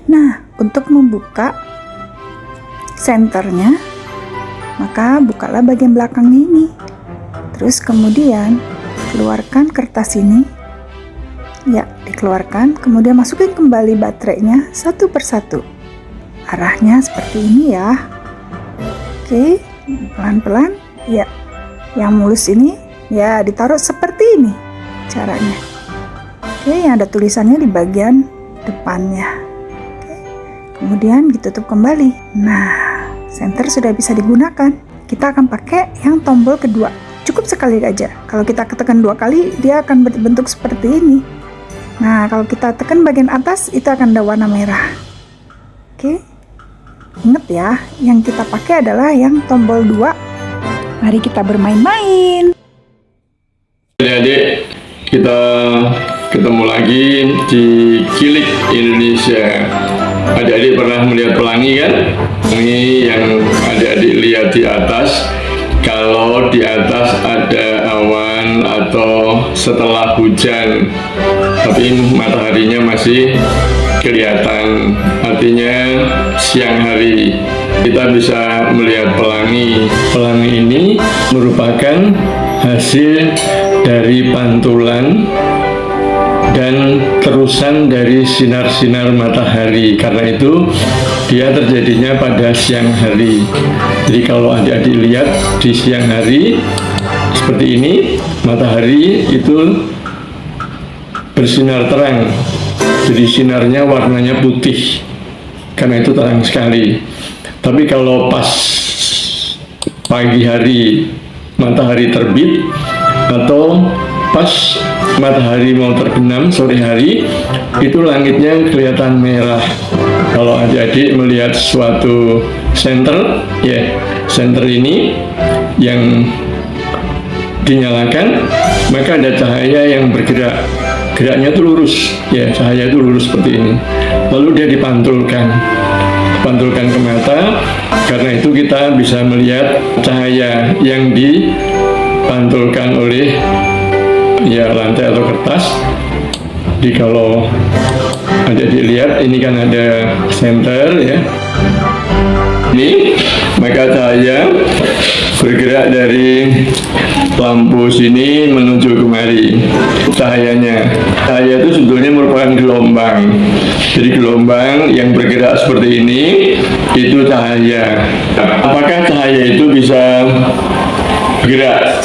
Nah, untuk membuka senternya, maka bukalah bagian belakangnya ini. Terus kemudian keluarkan kertas ini. Ya, dikeluarkan. Kemudian masukin kembali baterainya satu persatu. Arahnya seperti ini ya. Oke, pelan-pelan. Ya, yang mulus ini ya ditaruh seperti ini caranya. Oke, yang ada tulisannya di bagian depannya. Oke, kemudian ditutup kembali. Nah, senter sudah bisa digunakan. Kita akan pakai yang tombol kedua. Cukup sekali aja. Kalau kita tekan 2 kali, dia akan berbentuk seperti ini. Nah, kalau kita tekan bagian atas, itu akan ada warna merah. Oke, ingat ya, yang kita pakai adalah yang tombol 2. Mari kita bermain-main. Adik-adik, kita ketemu lagi di Kilik Indonesia. Adik-adik pernah melihat pelangi kan? Ini yang adik-adik lihat di atas. Kalau di atas ada awan atau setelah hujan, tapi mataharinya masih kelihatan, artinya siang hari kita bisa melihat pelangi. Pelangi ini merupakan hasil dari pantulan dan terusan dari sinar-sinar matahari. Karena itu dia terjadinya pada siang hari. Jadi kalau adik-adik lihat di siang hari seperti ini, matahari itu bersinar terang. Jadi sinarnya warnanya putih, karena itu terang sekali. Tapi kalau pas pagi hari matahari terbit atau pas matahari mau terbenam sore hari, itu langitnya kelihatan merah. Kalau adik-adik melihat suatu senter, ya senter ini yang dinyalakan, maka ada cahaya yang bergerak. Geraknya itu lurus, ya cahaya itu lurus seperti ini. Lalu dia dipantulkan ke mata. Karena itu kita bisa melihat cahaya yang dipantulkan oleh ya lantai atau kertas. Jadi kalau ada dilihat, ini kan ada senter ya. Ini maka cahaya bergerak dari lampu sini menuju kemari. Cahaya itu sebetulnya merupakan gelombang. Jadi gelombang yang bergerak seperti ini itu cahaya. Apakah cahaya itu bisa bergerak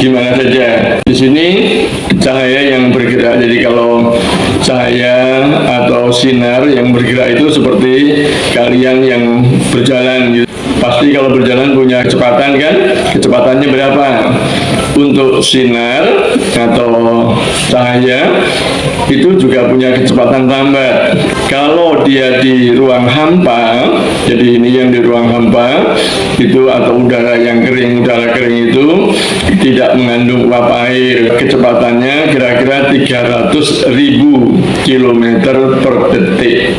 di mana saja? Di sini cahaya yang bergerak. Jadi kalau cahaya atau sinar yang bergerak itu seperti kalian yang berjalan gitu. Pasti kalau berjalan punya kecepatan kan? Kecepatannya berapa? Untuk sinar atau cahaya itu juga punya kecepatan lambat. Kalau dia di ruang hampa, jadi ini yang di ruang hampa itu atau udara yang kering, udara kering itu tidak mengandung uap air. Kecepatannya kira-kira 300.000 km per detik.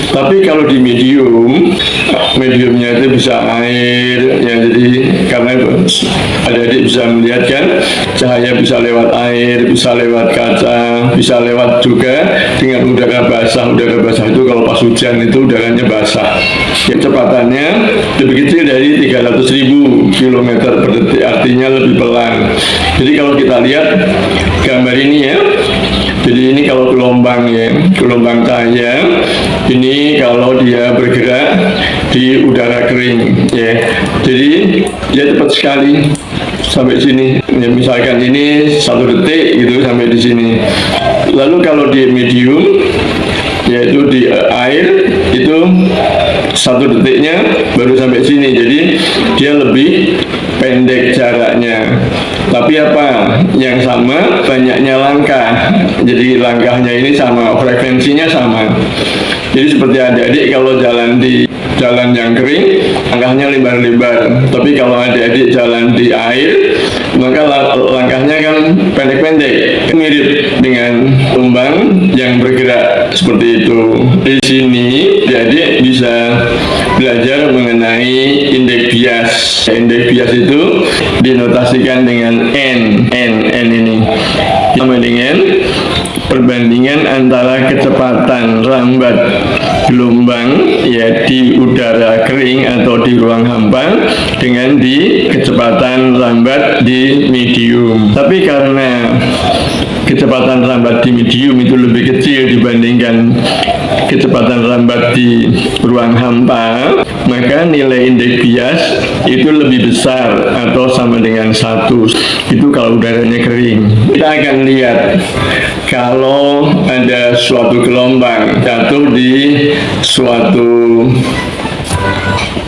Tapi kalau di mediumnya itu bisa air, ya jadi karena adik-adik bisa melihat kan, cahaya bisa lewat air, bisa lewat kaca, bisa lewat juga dengan udara basah. Udara basah itu kalau pas hujan itu udaranya basah. Kecepatannya lebih kecil dari 300.000 km per detik, artinya lebih pelan. Jadi kalau kita lihat gambar ini ya, jadi ini kalau gelombang ya, gelombang cahaya ini kalau dia bergerak di udara kering ya, jadi dia cepat sekali sampai sini ya, misalkan ini 1 detik gitu sampai di sini. Lalu kalau di medium yaitu di air itu 1 detiknya baru sampai sini, jadi dia lebih pendek jaraknya. Tapi apa yang sama, banyaknya langkah. Jadi langkahnya ini sama, frekuensinya sama. Jadi seperti adik-adik kalau jalan di jalan yang kering, langkahnya lebar-lebar. Tapi kalau adik-adik jalan di air, maka langkahnya kan pendek-pendek. Mirip dengan gelombang yang bergerak seperti itu. Di sini adik-adik bisa belajar mengenai indeks bias. Indeks bias itu dinotasikan dengan N ini sama dengan perbandingan antara kecepatan lambat gelombang ya di udara kering atau di ruang hampa dengan di kecepatan lambat di medium. Tapi karena kecepatan lambat di medium itu lebih kecil dibandingkan kecepatan lambat di ruang hampa, maka nilai indeks bias itu lebih besar atau sama dengan 1. Itu kalau udaranya kering. Kita akan lihat kalau ada suatu gelombang jatuh di suatu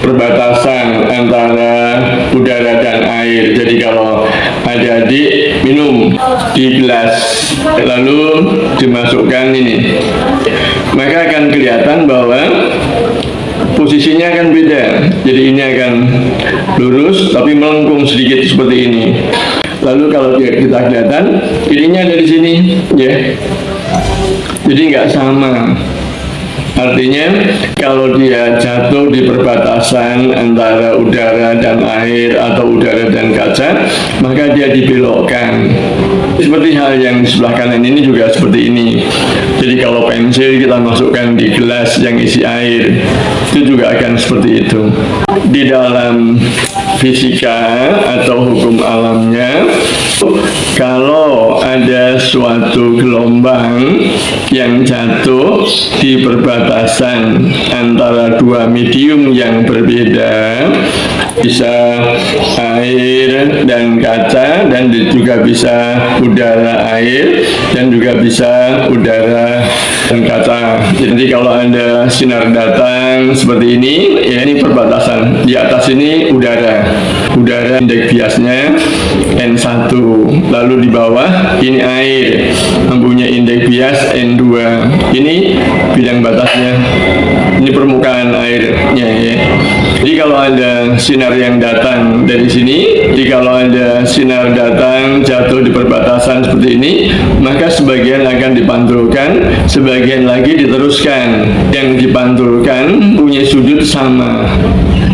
perbatasan antara udara dan air. Jadi kalau adik-adik minum di gelas lalu dimasukkan ini, maka akan kelihatan bahwa posisinya akan beda. Jadi ini akan lurus tapi melengkung sedikit seperti ini. Lalu kalau kita kelihatan ininya ada di sini ya. Jadi nggak sama. Artinya kalau dia jatuh di perbatasan antara udara dan air atau udara dan kaca, maka dia dibelokkan. Seperti hal yang di sebelah kanan ini juga seperti ini. Jadi kalau pensil kita masukkan di gelas yang isi air, itu juga akan seperti itu. Di dalam fisika atau hukum alamnya, kalau ada suatu gelombang yang jatuh di perbatasan antara dua medium yang berbeda, bisa air dan kaca, dan juga bisa udara air, dan juga bisa udara dan kaca. Jadi kalau ada sinar datang seperti ini, ya ini perbatasan. Di atas ini udara indeks biasnya N1, lalu di bawah ini air, mempunyai indeks bias N2. Ini bidang batasnya, ini permukaan airnya ya. Jadi kalau ada sinar yang datang dari sini, jadi kalau ada sinar datang jatuh di perbatasan seperti ini, maka sebagian akan dipantulkan, sebagian lagi diteruskan. Yang dipantulkan punya sudut sama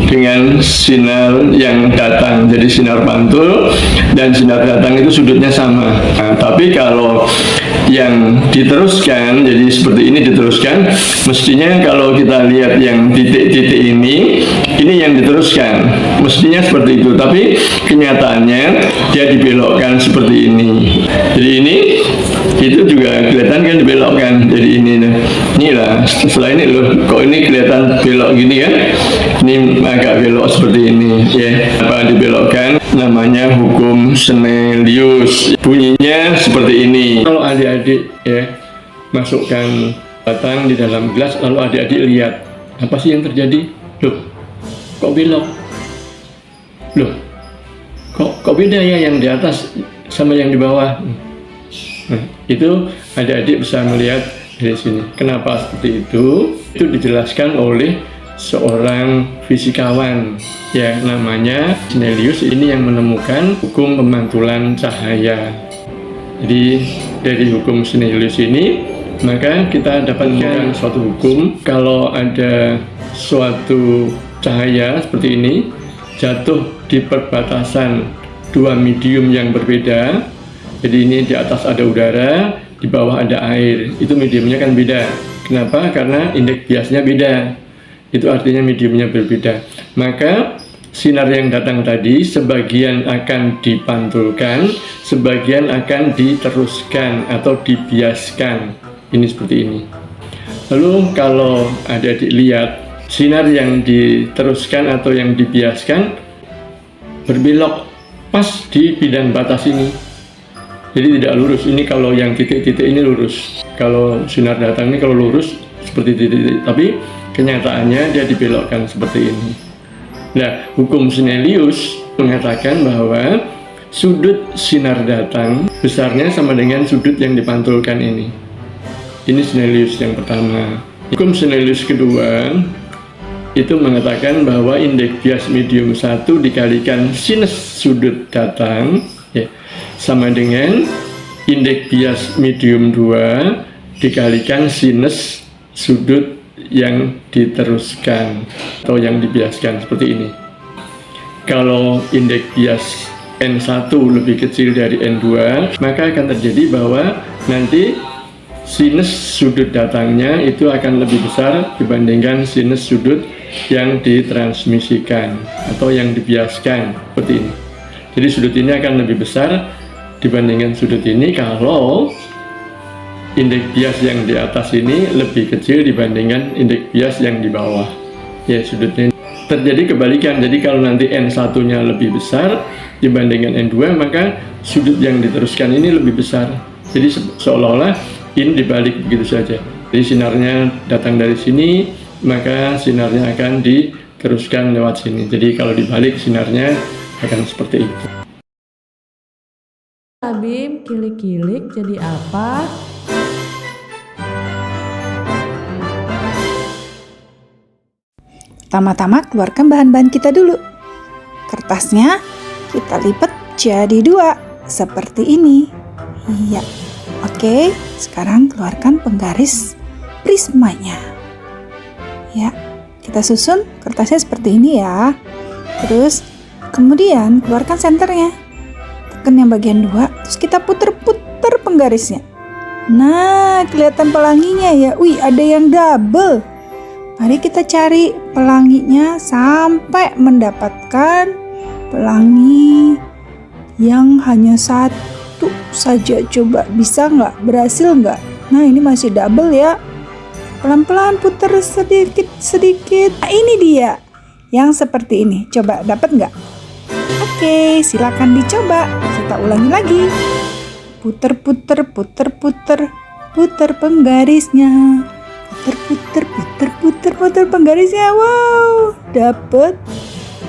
dengan sinar yang datang. Jadi sinar pantul dan sinar datang itu sudutnya sama. Nah, tapi kalau yang diteruskan, jadi seperti ini diteruskan, mestinya kalau kita lihat yang titik-titik ini yang diteruskan, mestinya seperti itu. Tapi kenyataannya dia dibelokkan seperti ini. Jadi ini itu juga kelihatan kan dibelokkan. Jadi inilah setelah ini loh, kok ini kelihatan belok gini kan? Ini agak belok seperti ini ya. Apa dibelokkan? Namanya hukum Snellius. Bunyinya seperti ini. Kalau adik-adik ya masukkan batang di dalam gelas, lalu adik-adik lihat apa sih yang terjadi? Loh, kok belok? Loh, kok beda ya yang di atas sama yang di bawah? Nah, itu adik-adik bisa melihat dari sini. Kenapa seperti itu? Itu dijelaskan oleh seorang fisikawan ya, namanya Snellius. Ini yang menemukan hukum pemantulan cahaya. Jadi dari hukum Snellius ini maka kita dapatkan suatu hukum, kalau ada suatu cahaya seperti ini jatuh di perbatasan dua medium yang berbeda. Jadi ini di atas ada udara, di bawah ada air. Itu mediumnya kan beda. Kenapa? Karena indeks biasnya beda. Itu artinya mediumnya berbeda. Maka sinar yang datang tadi sebagian akan dipantulkan, sebagian akan diteruskan atau dibiaskan. Ini seperti ini. Lalu kalau adik-adik lihat, sinar yang diteruskan atau yang dibiaskan berbelok pas di bidang batas ini. Jadi tidak lurus. Ini kalau yang titik-titik ini lurus. Kalau sinar datang ini kalau lurus seperti titik-titik, tapi kenyataannya dia dibelokkan seperti ini. Nah, hukum Snellius mengatakan bahwa sudut sinar datang besarnya sama dengan sudut yang dipantulkan ini. Ini Snellius yang pertama. Hukum Snellius kedua itu mengatakan bahwa indeks bias medium 1 dikalikan sinus sudut datang ya, sama dengan indeks bias medium 2 dikalikan sinus sudut yang diteruskan atau yang dibiaskan, seperti ini. Kalau indeks bias N1 lebih kecil dari N2, maka akan terjadi bahwa nanti sinus sudut datangnya itu akan lebih besar dibandingkan sinus sudut yang ditransmisikan atau yang dibiaskan seperti ini. Jadi sudut ini akan lebih besar dibandingkan sudut ini kalau indeks bias yang di atas ini lebih kecil dibandingkan indeks bias yang di bawah. Ya, sudutnya terjadi kebalikan. Jadi kalau nanti N1-nya lebih besar dibandingkan N2, maka sudut yang diteruskan ini lebih besar. Jadi seolah-olah ini dibalik begitu saja. Jadi sinarnya datang dari sini, maka sinarnya akan diteruskan lewat sini. Jadi kalau dibalik sinarnya akan seperti itu. Bim, kilik-kilik jadi apa? Pertama-tama keluarkan bahan-bahan kita dulu. Kertasnya kita lipat jadi 2, seperti ini. Iya. Oke, sekarang keluarkan penggaris prismanya. Ya, kita susun kertasnya seperti ini ya. Terus, kemudian keluarkan senternya. Tekan yang bagian 2, terus kita puter-puter penggarisnya. Nah, kelihatan pelanginya ya. Wih, ada yang double. Mari kita cari pelanginya sampai mendapatkan pelangi yang hanya 1 saja. Coba bisa nggak? Berhasil nggak? Nah, ini masih double ya. Pelan-pelan putar sedikit. Nah, ini dia yang seperti ini. Coba dapat nggak? Oke, silakan dicoba. Kita ulangi lagi. Puter penggarisnya. Puter penggarisnya. Wow, dapet.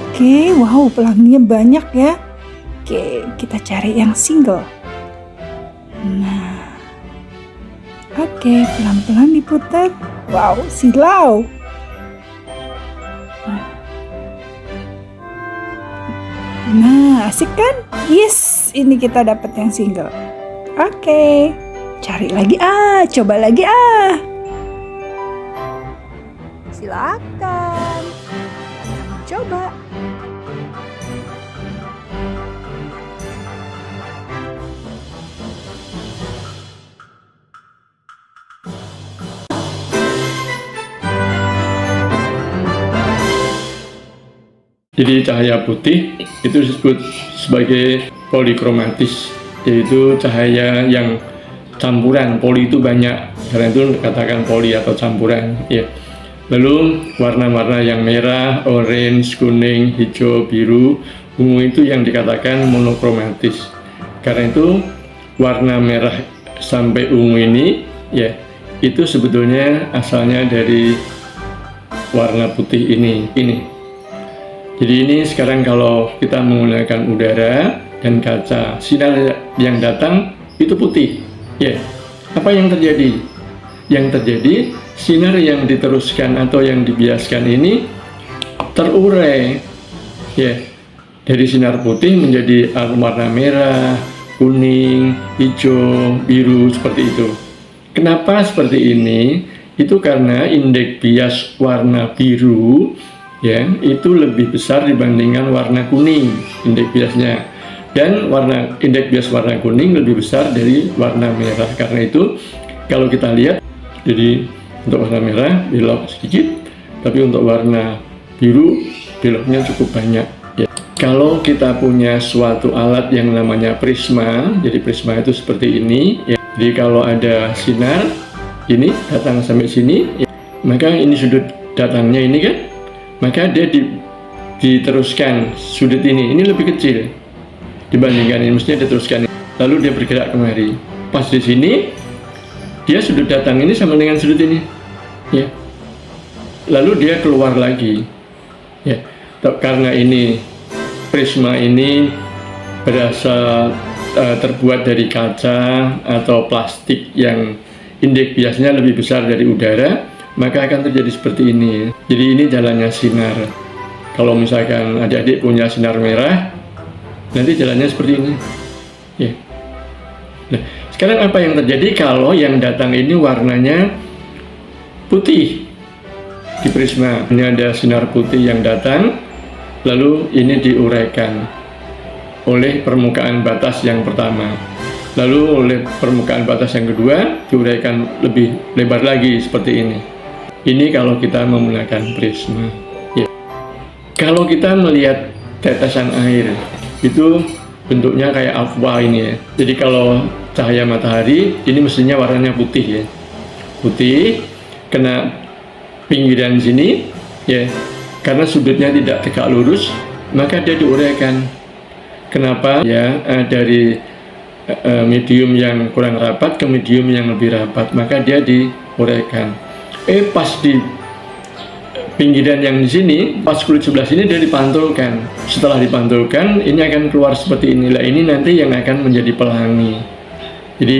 Oke, wow, pelanginya banyak ya. Oke, kita cari yang single. Nah, oke, pelan-pelan diputar. Wow, silau. Nah, asik kan? Yes, ini kita dapat yang single. Oke, cari lagi coba lagi Silakan. Coba. Jadi cahaya putih itu disebut sebagai polikromatis, yaitu cahaya yang campuran. Poli itu banyak, karena itu dikatakan poli atau campuran. Ya. Lalu warna-warna yang merah, orange, kuning, hijau, biru, ungu itu yang dikatakan monokromatis. Karena itu warna merah sampai ungu ini, ya, itu sebetulnya asalnya dari warna putih ini. Jadi ini sekarang kalau kita menggunakan udara dan kaca, sinar yang datang itu putih. Ya, apa yang terjadi? Yang terjadi, sinar yang diteruskan atau yang dibiaskan ini terurai. Ya, dari sinar putih menjadi warna merah, kuning, hijau, biru seperti itu. Kenapa seperti ini? Itu karena indeks bias warna biru ya itu lebih besar dibandingkan warna kuning indeks biasnya, dan indeks bias warna kuning lebih besar dari warna merah. Karena itu kalau kita lihat, jadi untuk warna merah belok sedikit, tapi untuk warna biru beloknya cukup banyak ya. Kalau kita punya suatu alat yang namanya prisma, jadi prisma itu seperti ini ya. Jadi kalau ada sinar ini datang sampai sini ya, maka ini sudut datangnya ini kan, maka dia diteruskan sudut ini lebih kecil dibandingkan ini, mestinya diteruskan lalu dia bergerak kemari. Pas di sini dia sudut datang ini sama dengan sudut ini ya, lalu dia keluar lagi ya. Karena ini prisma ini berasal terbuat dari kaca atau plastik yang indeks biasnya lebih besar dari udara, maka akan terjadi seperti ini. Jadi ini jalannya sinar. Kalau misalkan adik-adik punya sinar merah, nanti jalannya seperti ini. Ya. Nah, sekarang apa yang terjadi kalau yang datang ini warnanya putih di prisma? Ini ada sinar putih yang datang, lalu ini diuraikan oleh permukaan batas yang pertama. Lalu oleh permukaan batas yang kedua diuraikan lebih lebar lagi seperti ini. Ini kalau kita menggunakan prisma. Ya. Kalau kita melihat tetesan air, itu bentuknya kayak aqua ini ya. Jadi kalau cahaya matahari ini mestinya warnanya putih ya. Putih kena pinggiran sini ya. Karena sudutnya tidak tegak lurus, maka dia diuraikan. Kenapa? Ya, dari medium yang kurang rapat ke medium yang lebih rapat, maka dia diuraikan. Pas di pinggiran yang di sini, pas kulit sebelah sini dia dipantulkan. Setelah dipantulkan, ini akan keluar seperti inilah. Ini nanti yang akan menjadi pelangi. Jadi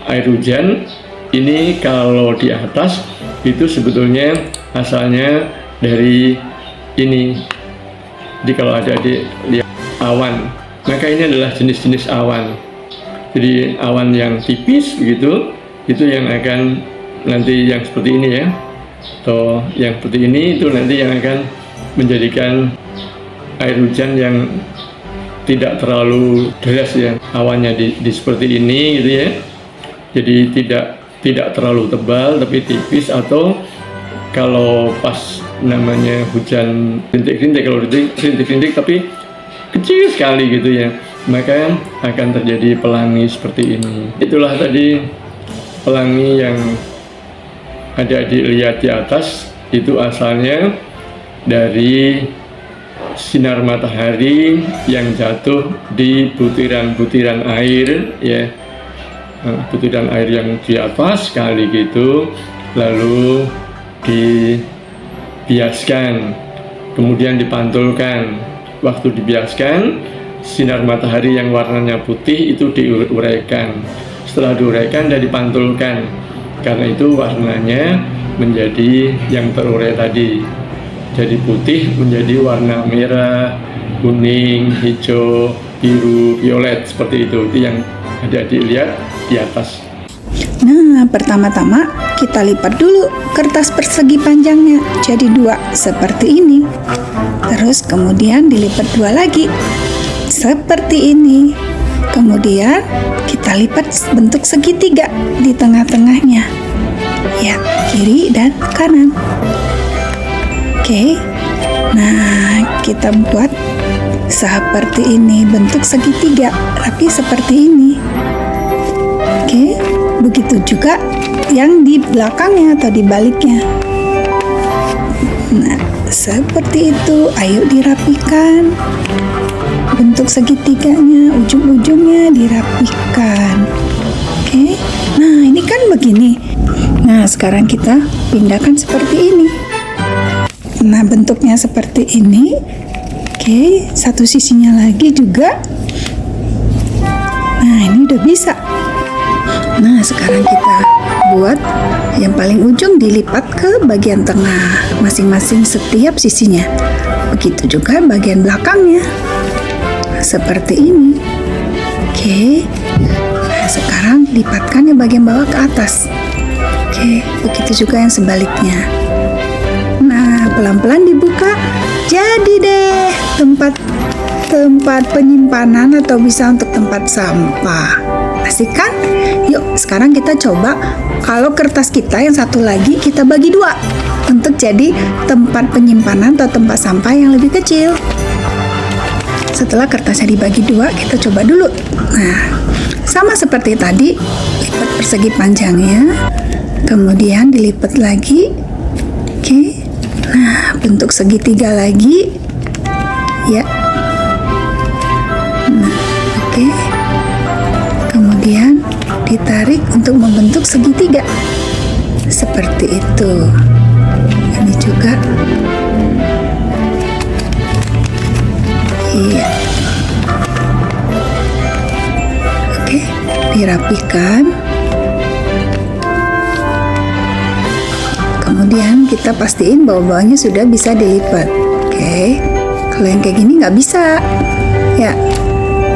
air hujan ini kalau di atas itu sebetulnya asalnya dari ini. Jadi kalau ada di lihat awan, maka ini adalah jenis-jenis awan. Jadi awan yang tipis begitu, itu yang akan nanti yang seperti ini ya, atau yang seperti ini itu nanti yang akan menjadikan air hujan yang tidak terlalu deras ya, awannya di seperti ini gitu ya. Jadi tidak terlalu tebal tapi tipis, atau kalau pas namanya hujan rintik-rintik, kalau rintik-rintik tapi kecil sekali gitu ya, maka akan terjadi pelangi seperti ini. Itulah tadi pelangi yang adik-adik lihat di atas, itu asalnya dari sinar matahari yang jatuh di butiran-butiran air ya, butiran air yang di atas sekali gitu, lalu dibiaskan, kemudian dipantulkan. Waktu dibiaskan, sinar matahari yang warnanya putih itu diuraikan. Setelah diuraikan dan dipantulkan, karena itu warnanya menjadi yang terurai tadi. Jadi putih menjadi warna merah, kuning, hijau, biru, violet, seperti itu. Itu yang adik-adik lihat di atas. Nah, pertama-tama kita lipat dulu kertas persegi panjangnya jadi 2 seperti ini. Terus kemudian dilipat 2 lagi seperti ini. Kemudian kita lipat bentuk segitiga di tengah-tengahnya. Ya, kiri dan kanan. Oke. Nah, kita buat seperti ini, bentuk segitiga rapi seperti ini. Oke. Begitu juga yang di belakangnya atau di baliknya. Nah, seperti itu. Ayo dirapikan. Bentuk segitiganya, ujung-ujungnya dirapikan. Oke. Nah, ini kan begini. Nah, sekarang kita pindahkan seperti ini. Nah, bentuknya seperti ini. Oke, satu sisinya lagi juga. Nah, ini udah bisa. Nah, sekarang kita buat yang paling ujung dilipat ke bagian tengah, masing-masing setiap sisinya. Begitu juga bagian belakangnya. Seperti ini. Oke. Nah, sekarang lipatkan yang bagian bawah ke atas. Oke, begitu juga yang sebaliknya. Nah, pelan-pelan dibuka. Jadi deh tempat penyimpanan atau bisa untuk tempat sampah. Asik kan? Yuk, sekarang kita coba kalau kertas kita yang satu lagi kita bagi 2 untuk jadi tempat penyimpanan atau tempat sampah yang lebih kecil. Setelah kertasnya dibagi 2, kita coba dulu. Nah, sama seperti tadi, lipat persegi panjangnya, kemudian dilipat lagi. Oke. Nah, bentuk segitiga lagi. Ya. Nah, oke. Kemudian ditarik untuk membentuk segitiga seperti itu. Ini juga iya. Oke, dirapikan. Kemudian kita pastiin bawah-bawahnya sudah bisa dilipat. Oke, kalau yang kayak gini nggak bisa ya.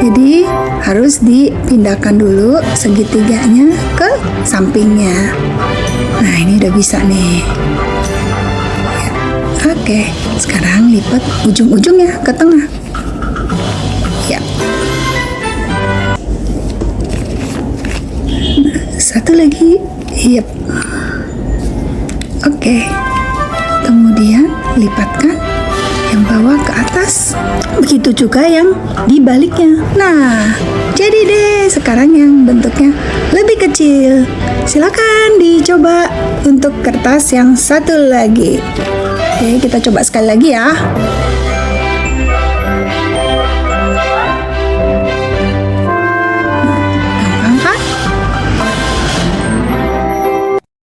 Jadi harus dipindahkan dulu segitiganya ke sampingnya. Nah, ini udah bisa nih. Ya. Oke, sekarang lipat ujung-ujungnya ke tengah. Ya. Satu lagi. Yep. Oke. Kemudian lipatkan yang bawah ke atas. Begitu juga yang di baliknya. Nah, jadi deh sekarang yang bentuknya lebih kecil. Silakan dicoba untuk kertas yang satu lagi. Oke, kita coba sekali lagi ya.